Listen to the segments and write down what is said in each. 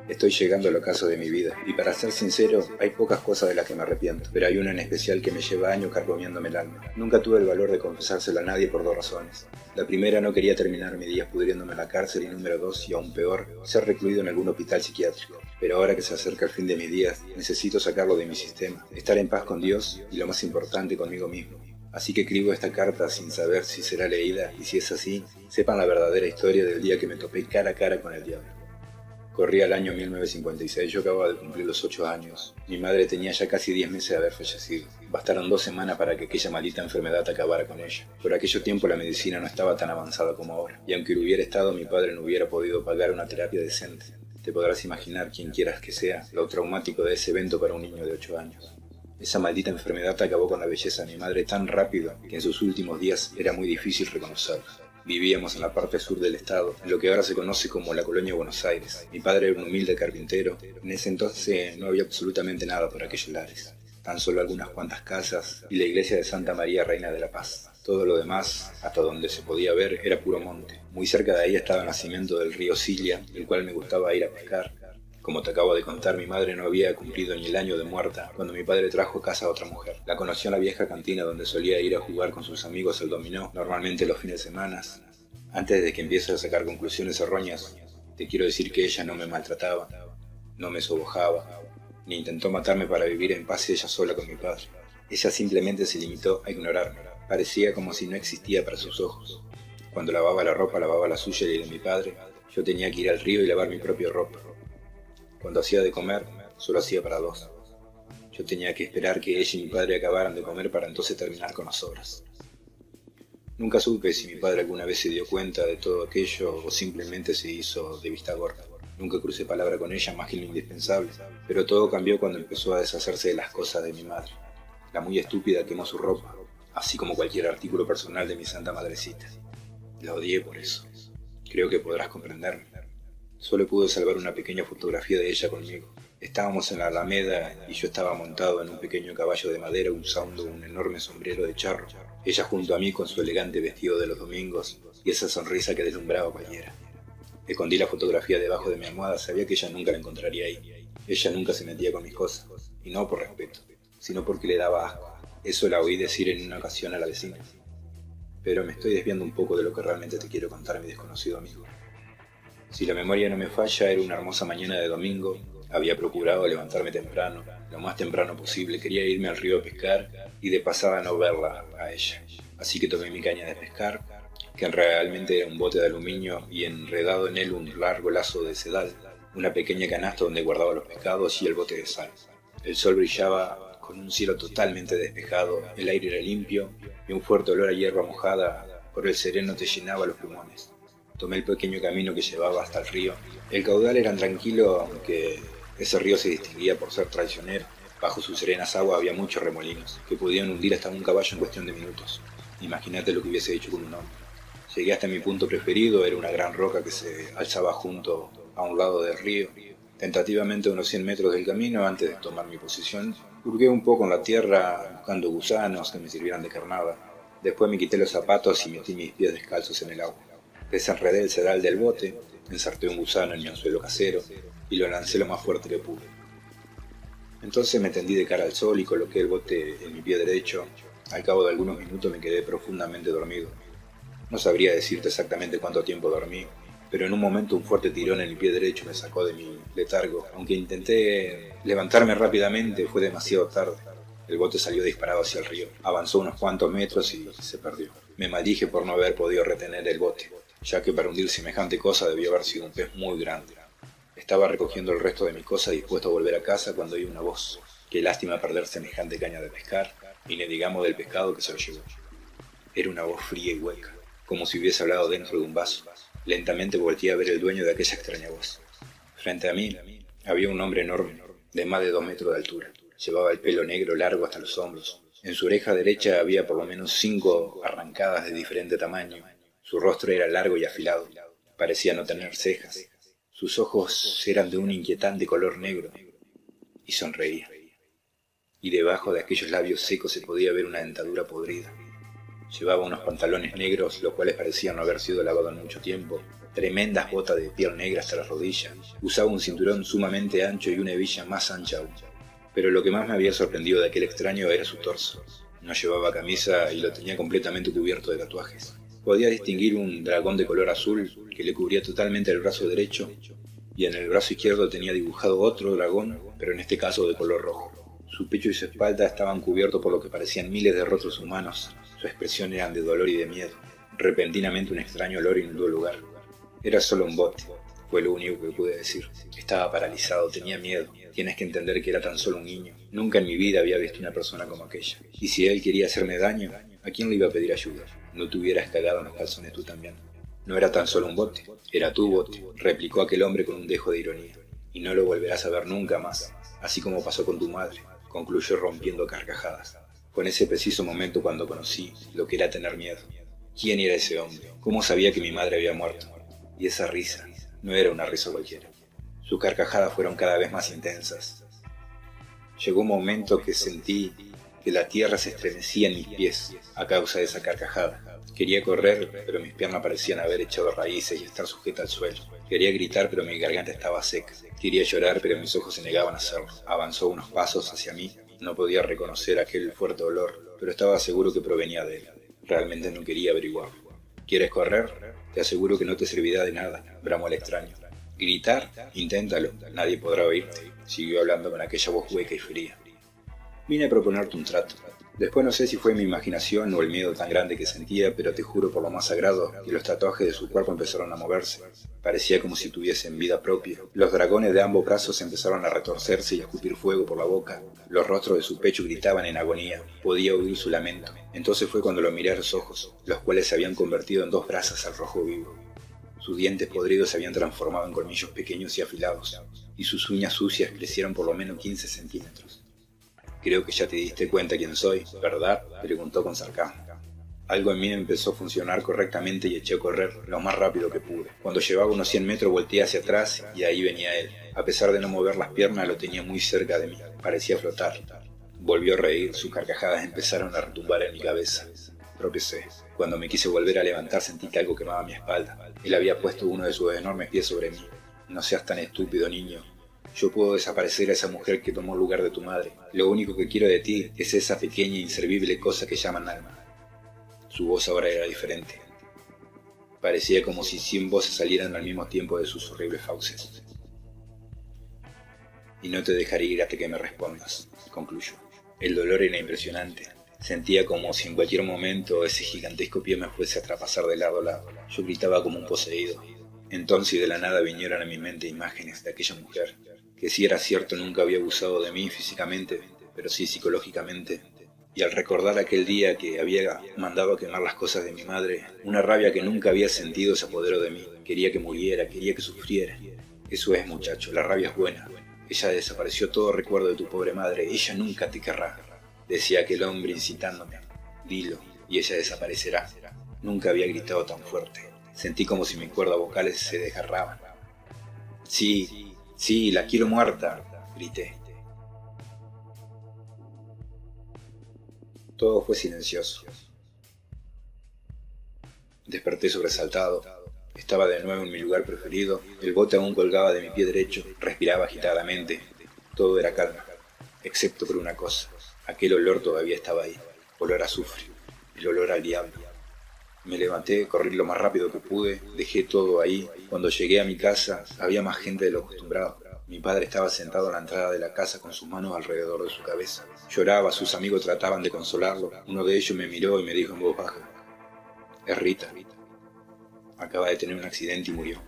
Estoy llegando al ocaso de mi vida, y para ser sincero, hay pocas cosas de las que me arrepiento, pero hay una en especial que me lleva años carcomiéndome el alma. Nunca tuve el valor de confesárselo a nadie por dos razones. La primera, no quería terminar mis días pudriéndome en la cárcel, y número dos, y aún peor, ser recluido en algún hospital psiquiátrico. Pero ahora que se acerca el fin de mis días, necesito sacarlo de mi sistema, estar en paz con Dios y, lo más importante, conmigo mismo. Así que escribo esta carta sin saber si será leída, y si es así, sepan la verdadera historia del día que me topé cara a cara con el diablo. Corría el año 1956, yo acababa de cumplir los 8 años. Mi madre tenía ya casi 10 meses de haber fallecido. Bastaron 2 semanas para que aquella maldita enfermedad acabara con ella. Por aquello tiempo la medicina no estaba tan avanzada como ahora, y aunque lo hubiera estado, mi padre no hubiera podido pagar una terapia decente. Te podrás imaginar, quien quieras que sea, lo traumático de ese evento para un niño de 8 años. Esa maldita enfermedad acabó con la belleza de mi madre tan rápido que en sus últimos días era muy difícil reconocerla. Vivíamos en la parte sur del estado, en lo que ahora se conoce como la colonia Buenos Aires. Mi padre era un humilde carpintero. En ese entonces no había absolutamente nada por aquellos lares. Tan solo algunas cuantas casas y la iglesia de Santa María Reina de la Paz. Todo lo demás, hasta donde se podía ver, era puro monte. Muy cerca de ahí estaba el nacimiento del río Cilia, el cual me gustaba ir a pescar. Como te acabo de contar, mi madre no había cumplido ni el año de muerta cuando mi padre trajo a casa a otra mujer. La conoció en la vieja cantina donde solía ir a jugar con sus amigos al dominó, normalmente los fines de semana. Antes de que empiece a sacar conclusiones erróneas, te quiero decir que ella no me maltrataba, no me sobojaba, ni intentó matarme para vivir en paz ella sola con mi padre. Ella simplemente se limitó a ignorarme. Parecía como si no existía para sus ojos. Cuando lavaba la ropa, lavaba la suya y la de mi padre. Yo tenía que ir al río y lavar mi propia ropa. Cuando hacía de comer, solo hacía para dos. Yo tenía que esperar que ella y mi padre acabaran de comer para entonces terminar con las sobras. Nunca supe si mi padre alguna vez se dio cuenta de todo aquello o simplemente se hizo de vista gorda. Nunca crucé palabra con ella más que lo indispensable, pero todo cambió cuando empezó a deshacerse de las cosas de mi madre. La muy estúpida quemó su ropa, así como cualquier artículo personal de mi santa madrecita. La odié por eso. Creo que podrás comprenderme. Solo pude salvar una pequeña fotografía de ella conmigo. Estábamos en la Alameda y yo estaba montado en un pequeño caballo de madera usando un enorme sombrero de charro. Ella junto a mí con su elegante vestido de los domingos y esa sonrisa que deslumbraba a cualquiera. Escondí la fotografía debajo de mi almohada, sabía que ella nunca la encontraría ahí. Ella nunca se metía con mis cosas, y no por respeto, sino porque le daba asco. Eso la oí decir en una ocasión a la vecina. Pero me estoy desviando un poco de lo que realmente te quiero contar, mi desconocido amigo. Si la memoria no me falla, era una hermosa mañana de domingo. Había procurado levantarme temprano, lo más temprano posible. Quería irme al río a pescar y de pasada no verla a ella. Así que tomé mi caña de pescar, que realmente era un bote de aluminio y enredado en él un largo lazo de sedal, una pequeña canasta donde guardaba los pescados y el bote de sal. El sol brillaba con un cielo totalmente despejado, el aire era limpio y un fuerte olor a hierba mojada por el sereno te llenaba los pulmones. Tomé el pequeño camino que llevaba hasta el río. El caudal era tranquilo, aunque ese río se distinguía por ser traicionero. Bajo sus serenas aguas había muchos remolinos, que podían hundir hasta un caballo en cuestión de minutos. Imagínate lo que hubiese hecho con un hombre. Llegué hasta mi punto preferido, era una gran roca que se alzaba junto a un lado del río. Tentativamente a unos 100 metros del camino, antes de tomar mi posición, hurgué un poco en la tierra, buscando gusanos que me sirvieran de carnada. Después me quité los zapatos y metí mis pies descalzos en el agua. Desenredé el sedal del bote, ensarté un gusano en mi anzuelo casero y lo lancé lo más fuerte que pude. Entonces me tendí de cara al sol y coloqué el bote en mi pie derecho. Al cabo de algunos minutos me quedé profundamente dormido. No sabría decirte exactamente cuánto tiempo dormí, pero en un momento un fuerte tirón en mi pie derecho me sacó de mi letargo. Aunque intenté levantarme rápidamente, fue demasiado tarde. El bote salió disparado hacia el río. Avanzó unos cuantos metros y se perdió. Me maldije por no haber podido retener el bote, ya que para hundir semejante cosa debió haber sido un pez muy grande. Estaba recogiendo el resto de mis cosas dispuesto a volver a casa cuando oí una voz. Qué lástima perder semejante caña de pescar, y ni digamos del pescado que se lo llevó. Era una voz fría y hueca, como si hubiese hablado dentro de un vaso. Lentamente volteé a ver el dueño de aquella extraña voz. Frente a mí había un hombre enorme, de más de 2 metros de altura. Llevaba el pelo negro largo hasta los hombros. En su oreja derecha había por lo menos 5 arrancadas de diferente tamaño. Su rostro era largo y afilado. Parecía no tener cejas. Sus ojos eran de un inquietante color negro. Y sonreía. Y debajo de aquellos labios secos se podía ver una dentadura podrida. Llevaba unos pantalones negros, los cuales parecían no haber sido lavados en mucho tiempo, tremendas botas de piel negra hasta las rodillas, usaba un cinturón sumamente ancho y una hebilla más ancha aún. Pero lo que más me había sorprendido de aquel extraño era su torso. No llevaba camisa y lo tenía completamente cubierto de tatuajes. Podía distinguir un dragón de color azul que le cubría totalmente el brazo derecho, y en el brazo izquierdo tenía dibujado otro dragón, pero en este caso de color rojo. Su pecho y su espalda estaban cubiertos por lo que parecían miles de rostros humanos. Su expresión era de dolor y de miedo. Repentinamente un extraño olor inundó el lugar. Era solo un bote, fue lo único que pude decir. Estaba paralizado, tenía miedo. Tienes que entender que era tan solo un niño. Nunca en mi vida había visto una persona como aquella. Y si él quería hacerme daño, ¿a quién le iba a pedir ayuda? No te hubieras cagado en los calzones tú también. No era tan solo un bote, era tu bote, replicó aquel hombre con un dejo de ironía. Y no lo volverás a ver nunca más, así como pasó con tu madre, concluyó rompiendo carcajadas. Fue en ese preciso momento cuando conocí lo que era tener miedo. ¿Quién era ese hombre? ¿Cómo sabía que mi madre había muerto? Y esa risa no era una risa cualquiera. Sus carcajadas fueron cada vez más intensas. Llegó un momento que sentí que la tierra se estremecía en mis pies a causa de esa carcajada. Quería correr, pero mis piernas parecían haber echado raíces y estar sujetas al suelo. Quería gritar, pero mi garganta estaba seca. Quería llorar, pero mis ojos se negaban a hacerlo. Avanzó unos pasos hacia mí. No podía reconocer aquel fuerte olor, pero estaba seguro que provenía de él. Realmente no quería averiguarlo. ¿Quieres correr? Te aseguro que no te servirá de nada, bramó el extraño. ¿Gritar? Inténtalo, nadie podrá oírte. Siguió hablando con aquella voz hueca y fría. Vine a proponerte un trato. Después no sé si fue mi imaginación o el miedo tan grande que sentía, pero te juro por lo más sagrado que los tatuajes de su cuerpo empezaron a moverse. Parecía como si tuviesen vida propia. Los dragones de ambos brazos empezaron a retorcerse y a escupir fuego por la boca. Los rostros de su pecho gritaban en agonía. Podía oír su lamento. Entonces fue cuando lo miré a los ojos, los cuales se habían convertido en dos brasas al rojo vivo. Sus dientes podridos se habían transformado en colmillos pequeños y afilados, y sus uñas sucias crecieron por lo menos 15 centímetros. Creo que ya te diste cuenta quién soy, ¿verdad?, preguntó con sarcasmo. Algo en mí empezó a funcionar correctamente y eché a correr lo más rápido que pude. Cuando llevaba unos 100 metros volteé hacia atrás y ahí venía él. A pesar de no mover las piernas, lo tenía muy cerca de mí. Parecía flotar. Volvió a reír, sus carcajadas empezaron a retumbar en mi cabeza. Tropecé. Cuando me quise volver a levantar sentí que algo quemaba mi espalda. Él había puesto uno de sus enormes pies sobre mí. No seas tan estúpido, niño. Yo puedo desaparecer a esa mujer que tomó el lugar de tu madre. Lo único que quiero de ti es esa pequeña e inservible cosa que llaman alma. Su voz ahora era diferente. Parecía como si 100 voces salieran al mismo tiempo de sus horribles fauces. Y no te dejaré ir hasta que me respondas, concluyó. El dolor era impresionante. Sentía como si en cualquier momento ese gigantesco pie me fuese a traspasar de lado a lado. Yo gritaba como un poseído. Entonces de la nada vinieron a mi mente imágenes de aquella mujer, que si era cierto nunca había abusado de mí físicamente, pero sí psicológicamente. Y al recordar aquel día que había mandado a quemar las cosas de mi madre, una rabia que nunca había sentido se apoderó de mí. Quería que muriera, quería que sufriera. Eso es, muchacho, la rabia es buena. Ella desapareció todo recuerdo de tu pobre madre, ella nunca te querrá, decía aquel hombre incitándome. Dilo, y ella desaparecerá. Nunca había gritado tan fuerte. Sentí como si mis cuerdas vocales se desgarraban. Sí, sí, la quiero muerta, grité. Todo fue silencioso. Desperté sobresaltado. Estaba de nuevo en mi lugar preferido. El bote aún colgaba de mi pie derecho. Respiraba agitadamente. Todo era calma, excepto por una cosa. Aquel olor todavía estaba ahí. Olor a azufre. El olor al diablo. Me levanté, corrí lo más rápido que pude. Dejé todo ahí. Cuando llegué a mi casa, había más gente de lo acostumbrado. Mi padre estaba sentado en la entrada de la casa con sus manos alrededor de su cabeza. Lloraba, sus amigos trataban de consolarlo. Uno de ellos me miró y me dijo en voz baja: es Rita. Acaba de tener un accidente y murió.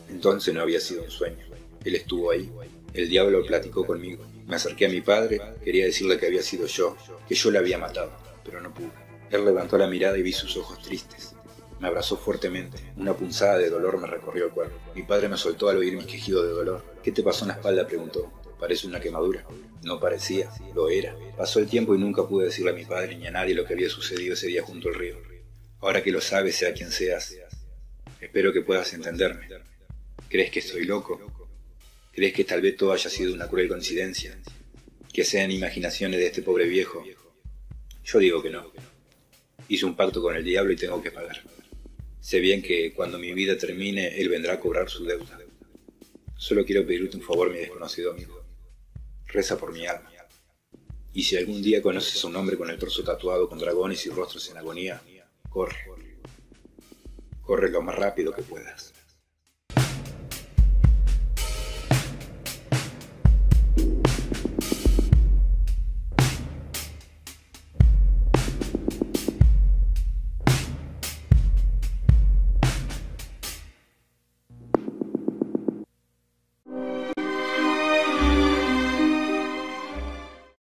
Entonces no había sido un sueño. Él estuvo ahí. El diablo platicó conmigo. Me acerqué a mi padre, quería decirle que había sido yo, que yo le había matado, pero no pude. Él levantó la mirada y vi sus ojos tristes. Me abrazó fuertemente. Una punzada de dolor me recorrió el cuerpo. Mi padre me soltó al oír mis quejidos de dolor. ¿Qué te pasó en la espalda?, preguntó. Parece una quemadura. No parecía, lo era. Pasó el tiempo y nunca pude decirle a mi padre ni a nadie lo que había sucedido ese día junto al río. Ahora que lo sabes, sea quien seas, espero que puedas entenderme. ¿Crees que estoy loco? ¿Crees que tal vez todo haya sido una cruel coincidencia? ¿Que sean imaginaciones de este pobre viejo? Yo digo que no. Hice un pacto con el diablo y tengo que pagar. Sé bien que cuando mi vida termine, él vendrá a cobrar su deuda. Solo quiero pedirte un favor, mi desconocido amigo. Reza por mi alma. Y si algún día conoces a un hombre con el torso tatuado con dragones y rostros en agonía, corre. Corre lo más rápido que puedas.